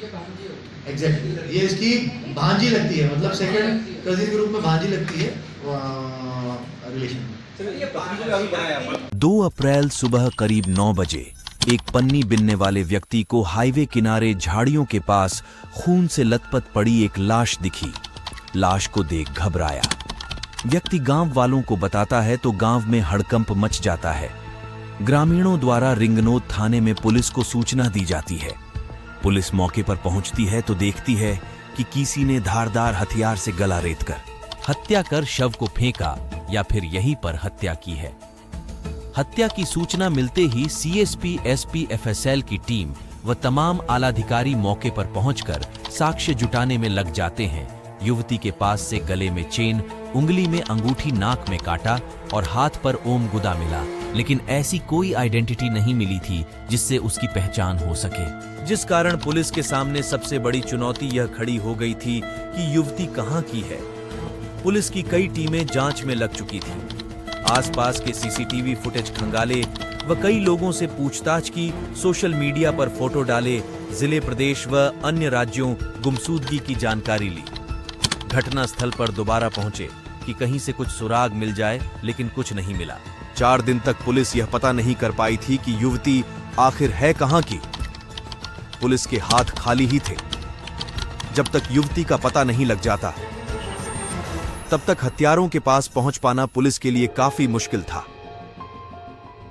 Exactly ये इसकी भांजी लगती है, मतलब सेकंड कजिन के रूप में भांजी लगती है रिलेशन। 2 अप्रैल सुबह करीब 9 बजे एक पन्नी बिनने वाले व्यक्ति को हाईवे किनारे झाड़ियों के पास खून से लथपथ पड़ी एक लाश दिखी। लाश को देख घबराया व्यक्ति गांव वालों को बताता है तो गांव में हड़कंप मच जाता है। ग्रामीणों द्वारा रिंगनोद थाने में पुलिस को सूचना दी जाती है। पुलिस मौके पर पहुंचती है तो देखती है कि किसी ने धारदार हथियार से गला रेतकर हत्या कर शव को फेंका या फिर यहीं पर हत्या की है। हत्या की सूचना मिलते ही सीएसपी, एसपी, एफएसएल की टीम व तमाम आलाधिकारी मौके पर पहुंचकर साक्ष्य जुटाने में लग जाते हैं। युवती के पास से गले में चेन, उंगली में अंगूठी, नाक में कांटा और हाथ पर ओम गुदा मिला, लेकिन ऐसी कोई आइडेंटिटी नहीं मिली थी जिससे उसकी पहचान हो सके। जिस कारण पुलिस के सामने सबसे बड़ी चुनौती यह खड़ी हो गई थी कि युवती कहां की है। पुलिस की कई टीमें जांच में लग चुकी थी। आसपास के सीसीटीवी फुटेज खंगाले व कई लोगों से पूछताछ की, सोशल मीडिया पर फोटो डाले, जिले, प्रदेश व अन्य राज्यों गुमशुदगी की जानकारी ली। घटना स्थल पर दोबारा पहुंचे कि कहीं से कुछ सुराग मिल जाए, लेकिन कुछ नहीं मिला। 4 दिन तक पुलिस यह पता नहीं कर पाई थी कि युवती आखिर है कहां की। पुलिस के हाथ खाली ही थे। जब तक युवती का पता नहीं लग जाता तब तक हत्यारों के पास पहुंच पाना पुलिस के लिए काफी मुश्किल था।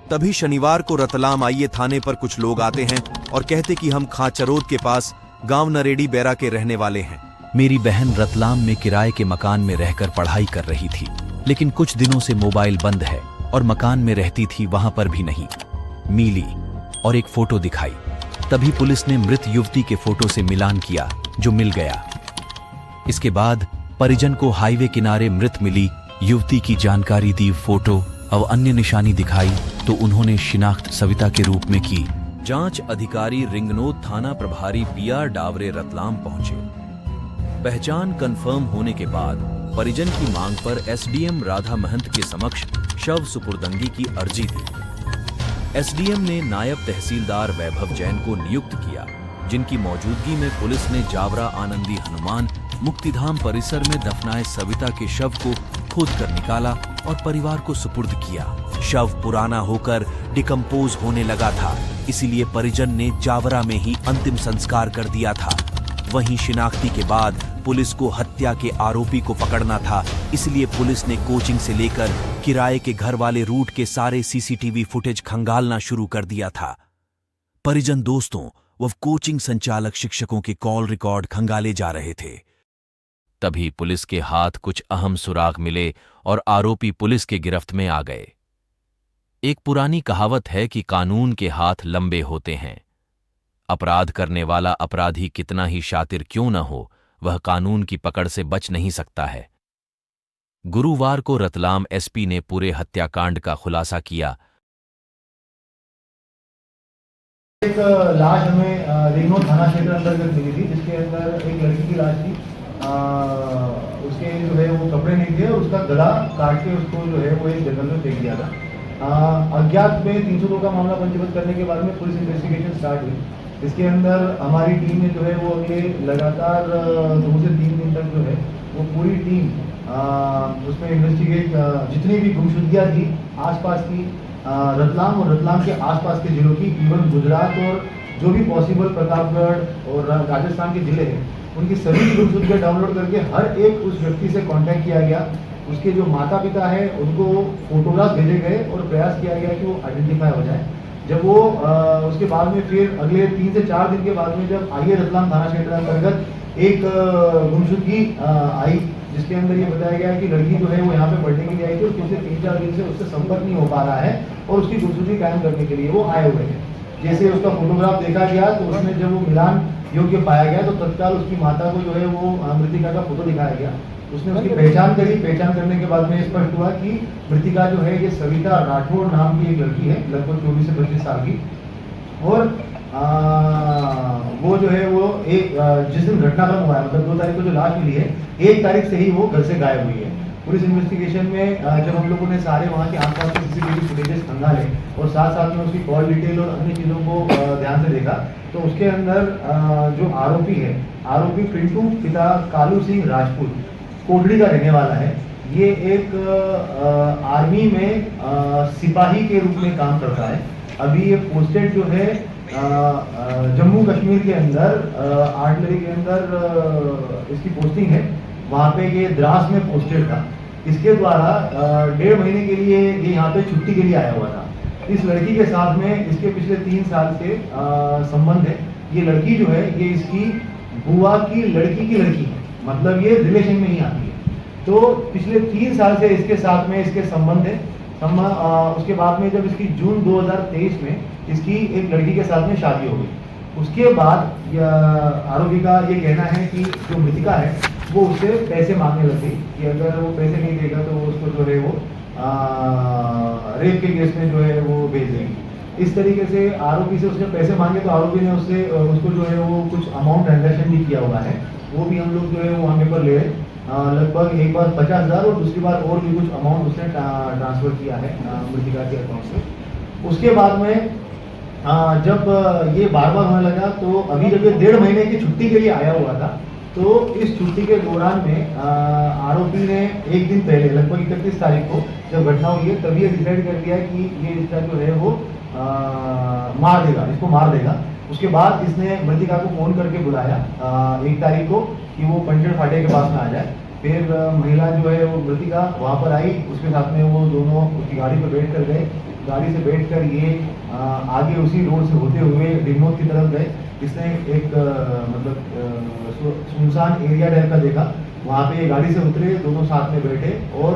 तभी शनिवार को रतलाम आईए थाने पर कुछ लोग आते हैं और कहते कि हम खाचरोद के पास गांव नरेडी बैरा के रहने वाले हैं। मेरी बहन रतलाम में किराए के मकान में रहकर पढ़ाई कर रही थी, लेकिन कुछ दिनों से मोबाइल बंद है और मकान में रहती थी वहां पर भी नहीं मिली और एक फोटो दिखाई। तभी पुलिस ने मृत युवती के फोटो से मिलान किया, जो मिल गया। इसके बाद परिजन को हाईवे किनारे मृत मिली युवती की जानकारी दी, फोटो और अन्य निशानी दिखाई तो उन्होंने शिनाख्त सविता के रूप में की। जांच अधिकारी रिंगनोद थाना प्रभारी बीआर डावरे रतलाम पहुंचे। पहचान कंफर्म होने के बाद परिजन की मांग पर एसडीएम राधा महंत के समक्ष शव सुपुर्दंगी की अर्जी दी। एसडीएम ने नायब तहसीलदार वैभव जैन को नियुक्त किया, जिनकी मौजूदगी में पुलिस ने जावरा आनंदी हनुमान मुक्तिधाम परिसर में दफनाए सविता के शव को खोद कर निकाला और परिवार को सुपुर्द किया। शव पुराना होकर डिकम्पोज होने लगा था, इसीलिए परिजन ने जावरा में ही अंतिम संस्कार कर दिया था। वहीं शिनाख्ती के बाद पुलिस को हत्या के आरोपी को पकड़ना था, इसलिए पुलिस ने कोचिंग से लेकर किराए के घर वाले रूट के सारे सीसीटीवी फुटेज खंगालना शुरू कर दिया था। परिजन दोस्तों व कोचिंग संचालक शिक्षकों के कॉल रिकॉर्ड खंगाले जा रहे थे। तभी पुलिस के हाथ कुछ अहम सुराग मिले और आरोपी पुलिस के गिरफ्त में आ गए। एक पुरानी कहावत है कि कानून के हाथ लंबे होते हैं। अपराध करने वाला अपराधी कितना ही शातिर क्यों न हो, वह कानून की पकड़ से बच नहीं सकता है। गुरुवार को रतलाम एसपी ने पूरे हत्याकांड का खुलासा किया। एक लाश हमें रिंगनोद थाना क्षेत्र अंतर्गत मिली थी, जिसके अंदर एक लड़की की लाश थी। उसके जो है वो कपड़े नहीं थे, उसका गला काट के उसको जो है वो एक जंगल में फेंक दिया था। अज्ञात में 302 का मामला पंजीबद्ध करने के बाद में पुलिस इन्वेस्टिगेशन स्टार्ट हुई। इसके अंदर हमारी टीम ने जो है वो अगले लगातार 2 से 3 दिन तक जो है वो पूरी टीम उसमें इन्वेस्टिगेट, जितनी भी गुमशुदगियाँ थी आसपास की रतलाम और रतलाम के आसपास के जिलों की, इवन गुजरात और जो भी पॉसिबल प्रतापगढ़ और राजस्थान के जिले हैं, उनकी सभी गुमशुदगियाँ डाउनलोड करके हर एक उस व्यक्ति से कांटेक्ट किया गया। उसके जो माता पिता है उनको फोटोग्राफ भेजे गए और प्रयास किया गया कि वो आइडेंटिफाई हो जाए। जब वो उसके बाद में फिर अगले 3 से 4 दिन के बाद में जब आईए रतलाम थाना क्षेत्र अंतर्गत एक गुमशुदगी आई, जिसके अंदर ये बताया गया कि लड़की जो है वो यहाँ पे पढ़ने के लिए आई थी और पिछले 3-4 दिन से उससे संपर्क नहीं हो पा रहा है और उसकी गुमशुदगी कायम करने के लिए वो आए हुए हैं। जैसे उसका फोटोग्राफ देखा गया तो उसमें जब वो मिलान योग्य पाया गया तो तत्काल उसकी माता को जो है वो मृतिका का फोटो दिखाया गया। उसने उसकी पहचान करी। पहचान करने के बाद में स्पष्ट हुआ कि मृतिका जो है ये सविता राठौड़ नाम की एक लड़की है, लगभग 24 से 25 साल की। और वो जो है वो एक जिस दिन घटनाक्रम हुआ है, मतलब 2 तारीख को जो लाश मिली है, 1 तारीख से ही वो घर से गायब हुई है। पुलिस इन्वेस्टिगेशन में जब हम लोगों ने सारे वहाँ के आसपास के CCTV फुटेजेस खंगाले और साथ साथ में उसकी कॉल डिटेल और अन्य चीज़ों को ध्यान से देखा, तो उसके अंदर जो आरोपी है, आरोपी पिंटू पिता कालू सिंह राजपूत कोटड़ी का रहने वाला है। ये एक आर्मी में सिपाही के रूप में काम करता है। अभी ये पोस्टेड जो है जम्मू कश्मीर के अंदर आर्टिलरी के अंदर इसकी पोस्टिंग है। वहाँ पे ये द्रास में पोस्टेड था। इसके द्वारा 1.5 महीने के लिए ये यहाँ पे छुट्टी के लिए आया हुआ था। इस लड़की के साथ में इसके पिछले 3 साल से संबंध है। ये लड़की जो है ये इसकी बुआ की लड़की है, मतलब ये रिलेशन में ही आती है। तो पिछले 3 साल से इसके साथ में इसके संबंध है। उसके बाद में जब इसकी जून 2023 में इसकी एक लड़की के साथ में शादी हो गई। उसके बाद आरोपी का ये कहना है कि जो मृतिका है वो उससे पैसे मांगने लगी कि अगर वो पैसे नहीं देगा तो उसको जो है वो रेप के केस में जो है वो भेज देगी। इस तरीके से आरोपी से उसने पैसे मांगे, तो आरोपी ने उसको जो है वो कुछ अमाउंट ट्रांजेक्शन भी किया हुआ है। वो भी हम लोग जो है वो वहाँ पर ले रहे, लगभग एक बार 50,000 और दूसरी बार और भी कुछ अमाउंट उसने ट्रांसफर किया है मृतिका के अकाउंट से। उसके बाद में जब ये बार बार होने लगा, तो अभी जब ये 1.5 महीने की छुट्टी के लिए आया हुआ था, तो इस छुट्टी के दौरान में आरोपी ने एक दिन पहले लगभग 31 तारीख को जब घटना हुई है, तभी ये डिसाइड कर लिया कि ये इसका जो है वो मार देगा, इसको मार देगा। उसके बाद इसने मृतिका को फोन करके बुलाया 1 तारीख को कि वो पंजड़ फाटे के पास में आ जाए। फिर महिला जो है वो मृतिका वहाँ पर आई, उसके साथ में वो दोनों उसकी गाड़ी पर बैठ कर गए। गाड़ी से बैठकर ये आगे उसी रोड से होते हुए रिमोट की तरफ गए। इसने एक मतलब सुनसान एरिया टाइप का देखा, वहाँ पे ये गाड़ी से उतरे, दोनों साथ में बैठे और